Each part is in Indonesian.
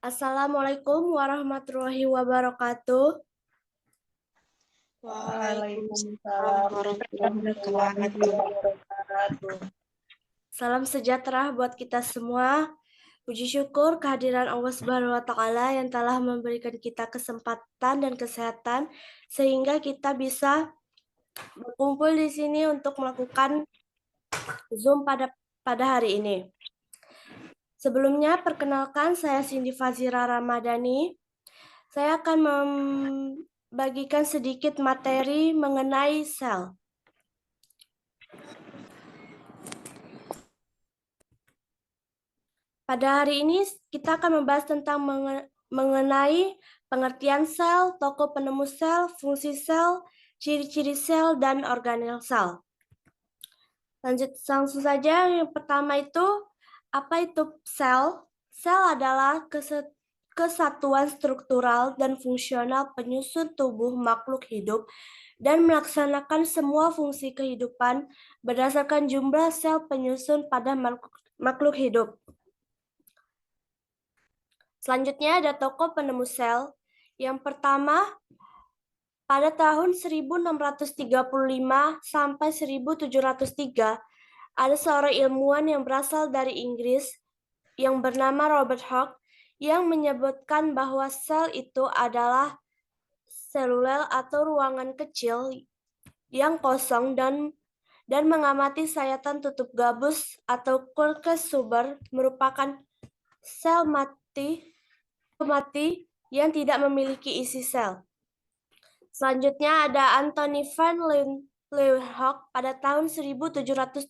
Assalamualaikum warahmatullahi wabarakatuh. Waalaikumsalam warahmatullahi wabarakatuh. Salam sejahtera buat kita semua. Puji syukur kehadiran Allah Subhanahu wa taala yang telah memberikan kita kesempatan dan kesehatan sehingga kita bisa berkumpul di sini untuk melakukan Zoom pada hari ini. Sebelumnya, perkenalkan saya Cindy Fazira Ramadhani. Saya akan membagikan sedikit materi mengenai sel. Pada hari ini kita akan membahas tentang mengenai pengertian sel, tokoh penemu sel, fungsi sel, ciri-ciri sel, dan organel sel. Langsung saja, yang pertama itu, apa itu sel? Sel adalah kesatuan struktural dan fungsional penyusun tubuh makhluk hidup dan melaksanakan semua fungsi kehidupan berdasarkan jumlah sel penyusun pada makhluk hidup. Selanjutnya ada tokoh penemu sel. Yang pertama, pada tahun 1635 sampai 1703, ada seorang ilmuwan yang berasal dari Inggris yang bernama Robert Hooke yang menyebutkan bahwa sel itu adalah seluler atau ruangan kecil yang kosong dan mengamati sayatan tutup gabus atau Quercus suber merupakan sel mati yang tidak memiliki isi sel. Selanjutnya ada Anthony van Leeuwenhoek pada tahun 1723,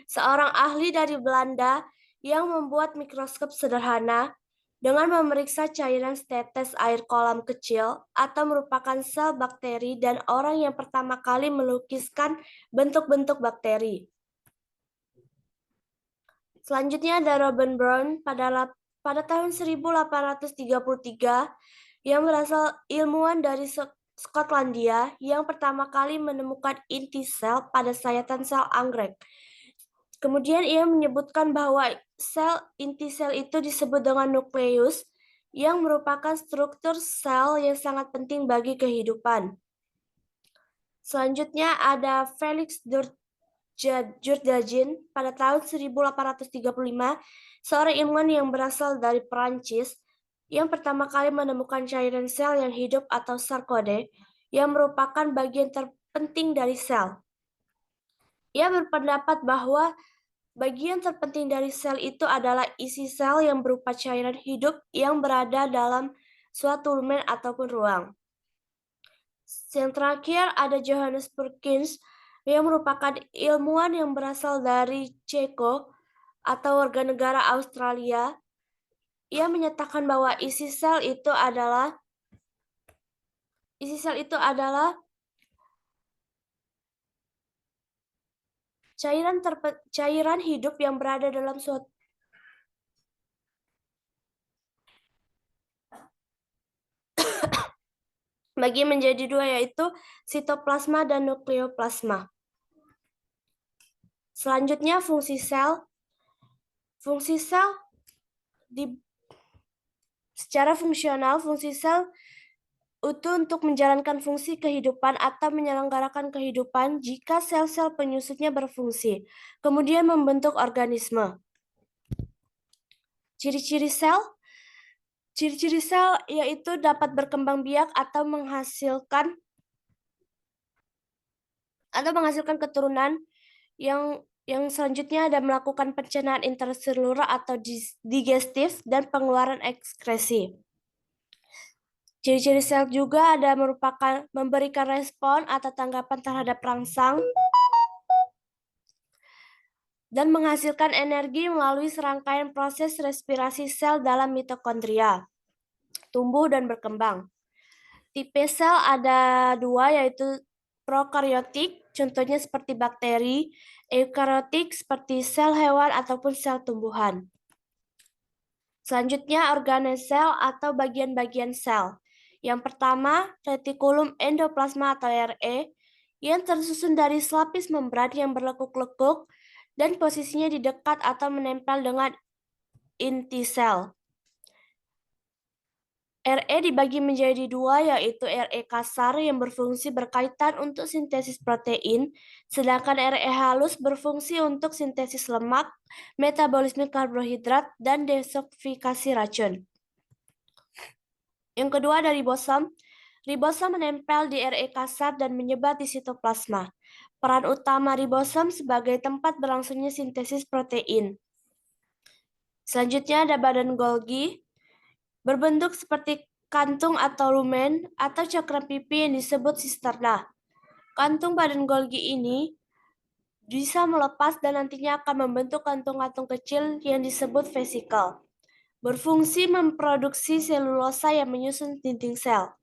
seorang ahli dari Belanda yang membuat mikroskop sederhana dengan memeriksa cairan setetes air kolam kecil atau merupakan sel bakteri dan orang yang pertama kali melukiskan bentuk-bentuk bakteri. Selanjutnya ada Robert Brown pada tahun 1833 yang berasal ilmuwan dari Skotlandia yang pertama kali menemukan inti sel pada sayatan sel anggrek. Kemudian ia menyebutkan bahwa inti sel itu disebut dengan nukleus yang merupakan struktur sel yang sangat penting bagi kehidupan. Selanjutnya ada Felix Jourdain pada tahun 1835, seorang ilmuwan yang berasal dari Perancis yang pertama kali menemukan cairan sel yang hidup atau sarkode yang merupakan bagian terpenting dari sel. Ia berpendapat bahwa bagian terpenting dari sel itu adalah isi sel yang berupa cairan hidup yang berada dalam suatu lumen ataupun ruang. Yang terakhir ada Johannes Perkins yang merupakan ilmuwan yang berasal dari Ceko atau warga negara Australia. Ia menyatakan bahwa isi sel itu adalah cairan hidup yang berada dalam suatu bagi menjadi dua, yaitu sitoplasma dan nukleoplasma. Selanjutnya fungsi sel. Fungsi sel secara fungsional, fungsi sel itu untuk menjalankan fungsi kehidupan atau menyelenggarakan kehidupan jika sel-sel penyusunnya berfungsi, kemudian membentuk organisme. Ciri-ciri sel yaitu dapat berkembang biak atau menghasilkan keturunan yang selanjutnya ada melakukan pencernaan intraseluler atau digestif dan pengeluaran ekskresi. Ciri-ciri sel juga ada memberikan respon atau tanggapan terhadap rangsang dan menghasilkan energi melalui serangkaian proses respirasi sel dalam mitokondria, tumbuh dan berkembang. Tipe sel ada dua, yaitu prokaryotik, contohnya seperti bakteri, eukaryotik seperti sel hewan ataupun sel tumbuhan. Selanjutnya organesel atau bagian-bagian sel. Yang pertama, retikulum endoplasma atau RE yang tersusun dari selapis membran yang berlekuk-lekuk dan posisinya di dekat atau menempel dengan inti sel. RE dibagi menjadi dua, yaitu RE kasar yang berfungsi berkaitan untuk sintesis protein, sedangkan RE halus berfungsi untuk sintesis lemak, metabolisme karbohidrat, dan detoksifikasi racun. Yang kedua ada ribosom. Ribosom menempel di RE kasar dan menyebar di sitoplasma. Peran utama ribosom sebagai tempat berlangsungnya sintesis protein. Selanjutnya ada badan Golgi, berbentuk seperti kantung atau lumen atau cakram pipi yang disebut sisterna. Kantung badan Golgi ini bisa melepas dan nantinya akan membentuk kantung-kantung kecil yang disebut vesikel. Berfungsi memproduksi selulosa yang menyusun dinding sel.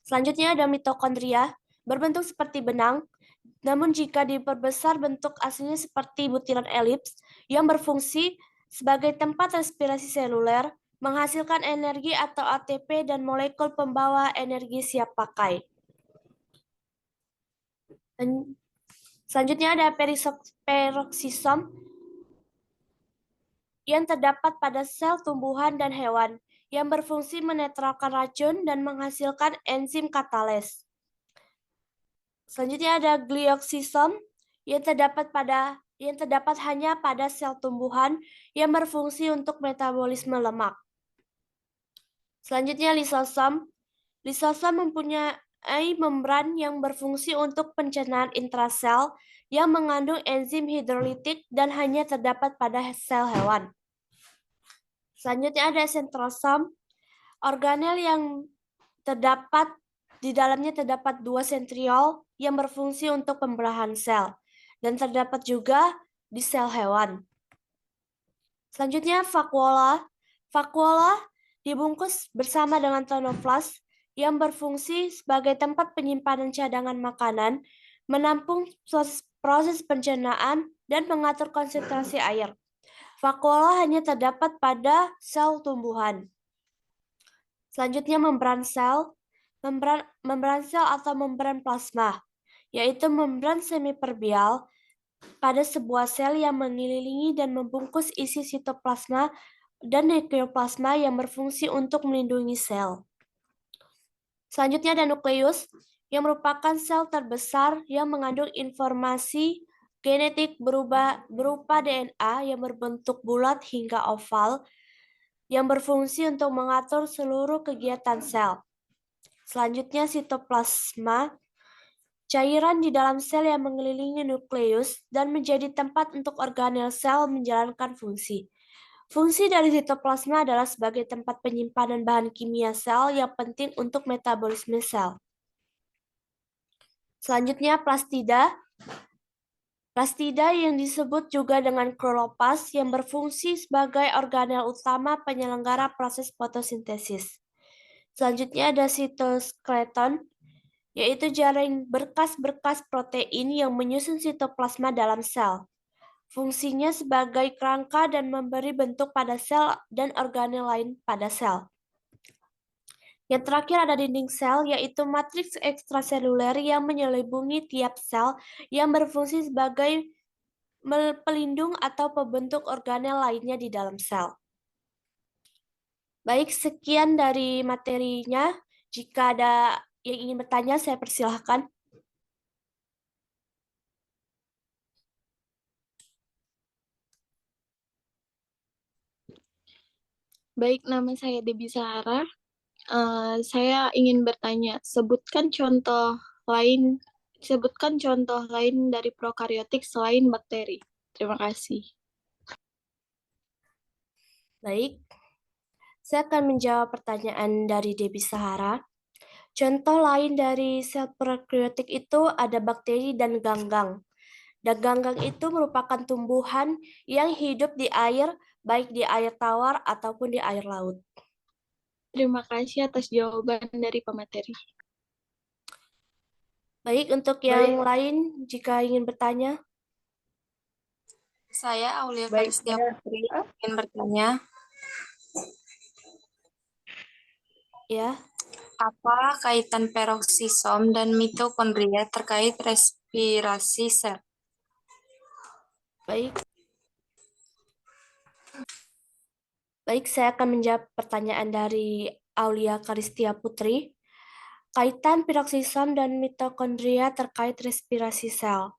Selanjutnya ada mitokondria, berbentuk seperti benang, namun jika diperbesar bentuk aslinya seperti butiran elips yang berfungsi sebagai tempat respirasi seluler, menghasilkan energi atau ATP dan molekul pembawa energi siap pakai. Dan selanjutnya ada peroksisom yang terdapat pada sel tumbuhan dan hewan yang berfungsi menetralkan racun dan menghasilkan enzim katales. Selanjutnya ada glioksisom yang terdapat hanya pada sel tumbuhan yang berfungsi untuk metabolisme lemak. Selanjutnya lisosom. Lisosom mempunyai membran yang berfungsi untuk pencernaan intrasel yang mengandung enzim hidrolitik dan hanya terdapat pada sel hewan. Selanjutnya ada sentrosom. Organel yang di dalamnya terdapat 2 sentriol yang berfungsi untuk pembelahan sel dan terdapat juga di sel hewan. Selanjutnya vakuola. Vakuola dibungkus bersama dengan tonoplas yang berfungsi sebagai tempat penyimpanan cadangan makanan, menampung proses pencernaan, dan mengatur konsentrasi air. Vakuola hanya terdapat pada sel tumbuhan. Selanjutnya membran sel. Membran sel atau membran plasma, yaitu membran semiperbial pada sebuah sel yang mengelilingi dan membungkus isi sitoplasma dan nukleoplasma yang berfungsi untuk melindungi sel. Selanjutnya ada nukleus, yang merupakan sel terbesar yang mengandung informasi genetik berupa DNA yang berbentuk bulat hingga oval, yang berfungsi untuk mengatur seluruh kegiatan sel. Selanjutnya sitoplasma, cairan di dalam sel yang mengelilingi nukleus dan menjadi tempat untuk organel sel menjalankan fungsi. Fungsi dari sitoplasma adalah sebagai tempat penyimpanan bahan kimia sel yang penting untuk metabolisme sel. Selanjutnya plastida. Plastida yang disebut juga dengan kloroplast yang berfungsi sebagai organel utama penyelenggara proses fotosintesis. Selanjutnya ada sitoskeleton, yaitu jaring berkas-berkas protein yang menyusun sitoplasma dalam sel. Fungsinya sebagai kerangka dan memberi bentuk pada sel dan organel lain pada sel. Yang terakhir ada dinding sel, yaitu matriks ekstraseluler yang menyelimuti tiap sel yang berfungsi sebagai pelindung atau pembentuk organel lainnya di dalam sel. Baik, sekian dari materinya. Jika ada yang ingin bertanya, saya persilahkan. Baik, nama saya Debbie Sahara. Saya ingin bertanya, sebutkan contoh lain dari prokariotik selain bakteri. Terima kasih. Baik, saya akan menjawab pertanyaan dari Debbie Sahara. Contoh lain dari sel prokariotik itu ada bakteri dan ganggang. Dan ganggang itu merupakan tumbuhan yang hidup di air, baik di air tawar ataupun di air laut. Terima kasih atas jawaban dari pemateri. Baik, untuk yang lain jika ingin bertanya. Saya Aulia Baik, Karistia saya Putri ingin bertanya, Ya, apa kaitan peroksisom dan mitokondria terkait respirasi sel? baik. Baik, saya akan menjawab pertanyaan dari Aulia Karistia Putri. Kaitan peroksisom dan mitokondria terkait respirasi sel.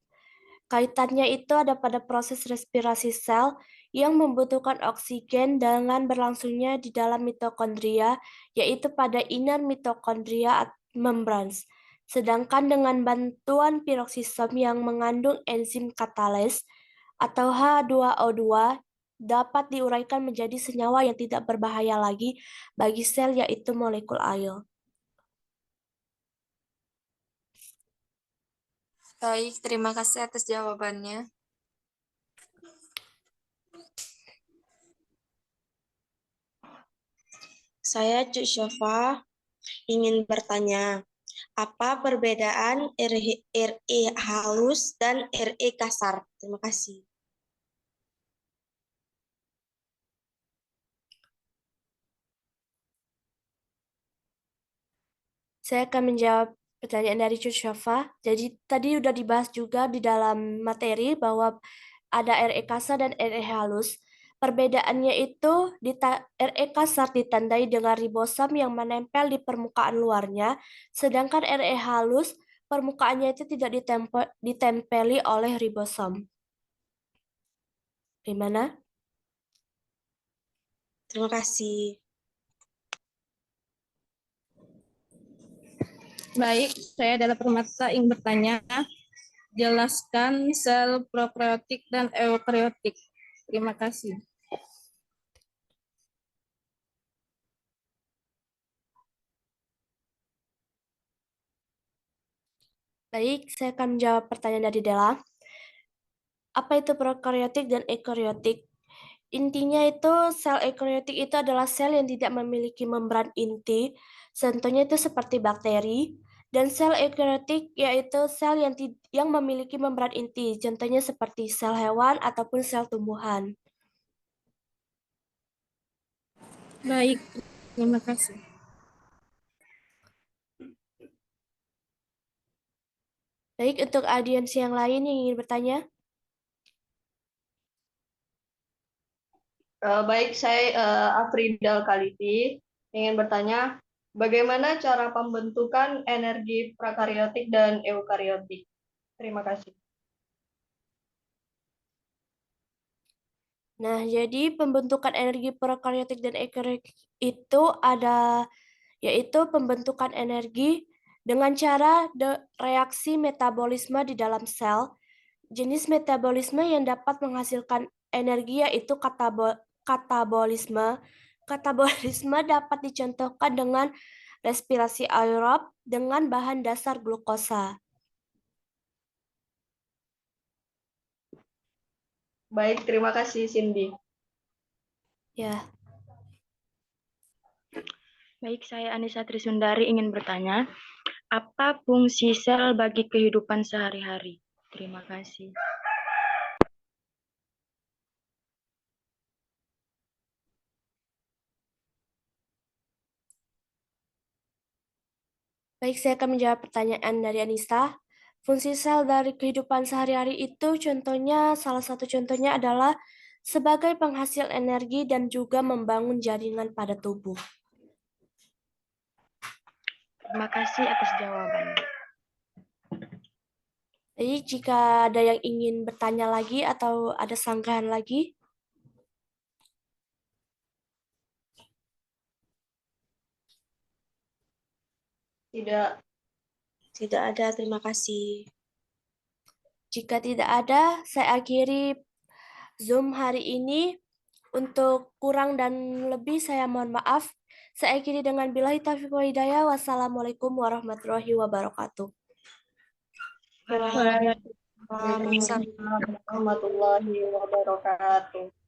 Kaitannya itu ada pada proses respirasi sel yang membutuhkan oksigen dengan berlangsungnya di dalam mitokondria, yaitu pada inner mitokondria membranes. Sedangkan dengan bantuan peroksisom yang mengandung enzim katales atau H2O2 dapat diuraikan menjadi senyawa yang tidak berbahaya lagi bagi sel, yaitu molekul air. Baik, terima kasih atas jawabannya. Saya Cuk Syofa ingin bertanya, apa perbedaan RE halus dan RE kasar? Terima kasih. Saya akan menjawab pertanyaan dari Cuk Syofa. Jadi tadi sudah dibahas juga di dalam materi bahwa ada RE kasar dan RE halus. Perbedaannya itu RE kasar ditandai dengan ribosom yang menempel di permukaan luarnya, sedangkan RE halus permukaannya itu tidak ditempeli oleh ribosom. Gimana? Terima kasih. Baik, saya adalah Permata ingin bertanya. Jelaskan sel prokaryotik dan eukaryotik. Terima kasih. Baik, saya akan menjawab pertanyaan dari Della. Apa itu prokaryotik dan eukaryotik? Intinya itu sel eukaryotik itu adalah sel yang tidak memiliki membran inti, contohnya itu seperti bakteri, dan sel eukaryotik yaitu sel yang memiliki membran inti, contohnya seperti sel hewan ataupun sel tumbuhan. Baik, terima kasih. Baik, untuk audiens yang lain yang ingin bertanya. Baik, saya Afridal Kaliti ingin bertanya, bagaimana cara pembentukan energi prokaryotik dan eukaryotik? Terima kasih. Nah, jadi pembentukan energi prokaryotik dan eukaryotik itu yaitu pembentukan energi dengan cara reaksi metabolisme di dalam sel. Jenis metabolisme yang dapat menghasilkan energi yaitu katabolisme. Katabolisme dapat dicontohkan dengan respirasi aerob dengan bahan dasar glukosa. Baik, terima kasih Cindy. Ya. Baik, saya Anissa Trisundari ingin bertanya, apa fungsi sel bagi kehidupan sehari-hari? Terima kasih. Baik, saya akan menjawab pertanyaan dari Anissa. Fungsi sel dari kehidupan sehari-hari itu salah satu contohnya adalah sebagai penghasil energi dan juga membangun jaringan pada tubuh. Terima kasih atas jawabannya. Jadi jika ada yang ingin bertanya lagi atau ada sanggahan lagi, Tidak ada, terima kasih. jika tidak ada, saya akhiri Zoom hari ini. Untuk kurang dan lebih saya mohon maaf. Saya akhiri dengan billahi taufiq wal hidayah. Wassalamualaikum warahmatullahi wabarakatuh. Waalaikumsalam warahmatullahi wabarakatuh.